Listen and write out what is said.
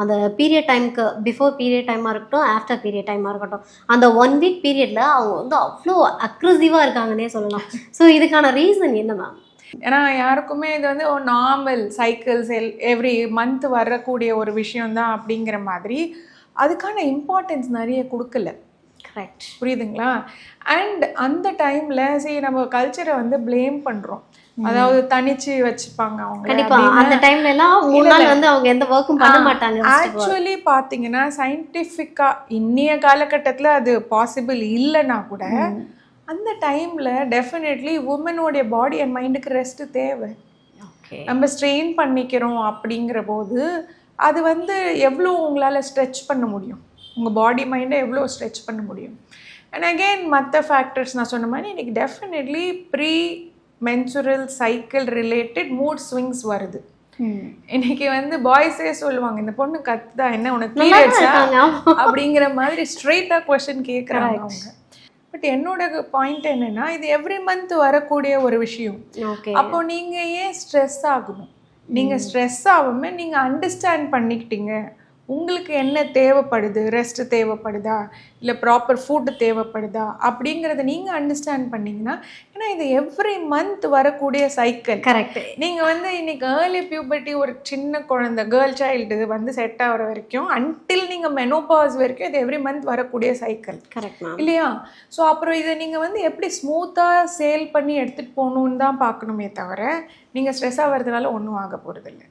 அந்த பீரியட் டைம்க்கு before period டைமாக இருக்கட்டும், ஆஃப்டர் பீரியட் டைமாக இருக்கட்டும், அந்த 1 வீக் பீரியடில் அவங்க வந்து அவ்வளோ அக்ரெசிவாக இருக்காங்கன்னே சொல்லலாம். ஸோ இதுக்கான ரீசன் என்ன மேம்? ஏன்னா யாருக்குமே இது வந்து ஒரு நார்மல் சைக்கிள்ஸ் எவ்ரி மந்த் வரக்கூடிய ஒரு விஷயம்தான் அப்படிங்கிற மாதிரி அதுக்கான இம்பார்ட்டன்ஸ் நிறைய கொடுக்கல. கரெக்ட். புரியுதுங்களா? அண்ட் அந்த டைமில் சரி நம்ம கல்ச்சரை வந்து ப்ளேம் பண்ணுறோம். அதாவது தனிச்சு வச்சுப்பாங்க அவங்க. கண்டிப்பா அந்த டைம்ல எல்லாம் 3 நாள் வந்து அவங்க எந்த ஒர்க்கும் பண்ண மாட்டாங்க. ஆக்சுவலி பார்த்தீங்கன்னா சயின்டிஃபிக்காக இன்னைய காலகட்டத்தில் அது பாசிபிள் இல்லைன்னா கூட அந்த டைமில் டெஃபினெட்லி உமனோடைய பாடி அண்ட் மைண்டுக்கு ரெஸ்ட்டு தேவை. நம்ம ஸ்ட்ரெயின் பண்ணிக்கிறோம் அப்படிங்கிற போது அது வந்து எவ்வளோ உங்களால் ஸ்ட்ரெச் பண்ண முடியும், உங்கள் பாடி மைண்டை எவ்வளோ ஸ்ட்ரெச் பண்ண முடியும். அண்ட் அகெயின் மற்ற ஃபேக்டர்ஸ் நான் சொன்ன மாதிரி இன்றைக்கி definitely premenstrual cycle related mood swings வருது. இன்னைக்கு வந்து பாய்ஸே சொல்லுவாங்க, இந்த பொண்ணு கத்துதா என்ன உனக்கு பீரியட்ஸா அப்படிங்கிற மாதிரி ஸ்ட்ரெயிட்டாக கொஸ்டின் கேட்குறாங்க அவங்க. பட் என்னோட பாயிண்ட் என்னன்னா, இது எவ்ரி மந்த் வரக்கூடிய ஒரு விஷயம். அப்போ நீங்கள் ஏன் ஸ்ட்ரெஸ் ஆகணும்? நீங்கள் ஸ்ட்ரெஸ் ஆகாமல் நீங்கள் அண்டர்ஸ்டாண்ட் பண்ணிக்கிட்டீங்க உங்களுக்கு என்ன தேவைப்படுது, ரெஸ்ட்டு தேவைப்படுதா இல்லை ப்ராப்பர் ஃபுட்டு தேவைப்படுதா அப்படிங்கிறத நீங்கள் அண்டர்ஸ்டாண்ட் பண்ணிங்கன்னா, ஏன்னா இது எவ்ரி மந்த் வரக்கூடிய சைக்கிள். கரெக்ட். நீங்கள் வந்து இன்றைக்கி ஏர்லி பியூபர்ட்டி ஒரு சின்ன குழந்தை கேர்ள் சைல்டு வந்து செட் ஆகிற வரைக்கும் அன்டில் நீங்கள் மெனோபாஸ் வரைக்கும் இது எவ்ரி மந்த் வரக்கூடிய சைக்கிள். கரெக்ட் இல்லையா? ஸோ அப்புறம் இதை நீங்கள் வந்து எப்படி ஸ்மூத்தாக சேல் பண்ணி எடுத்துகிட்டு போகணுன்னு தான் பார்க்கணுமே தவிர நீங்கள் ஸ்ட்ரெஸ் ஆகிறதுனால ஒன்றும் ஆக போகிறதில்லை.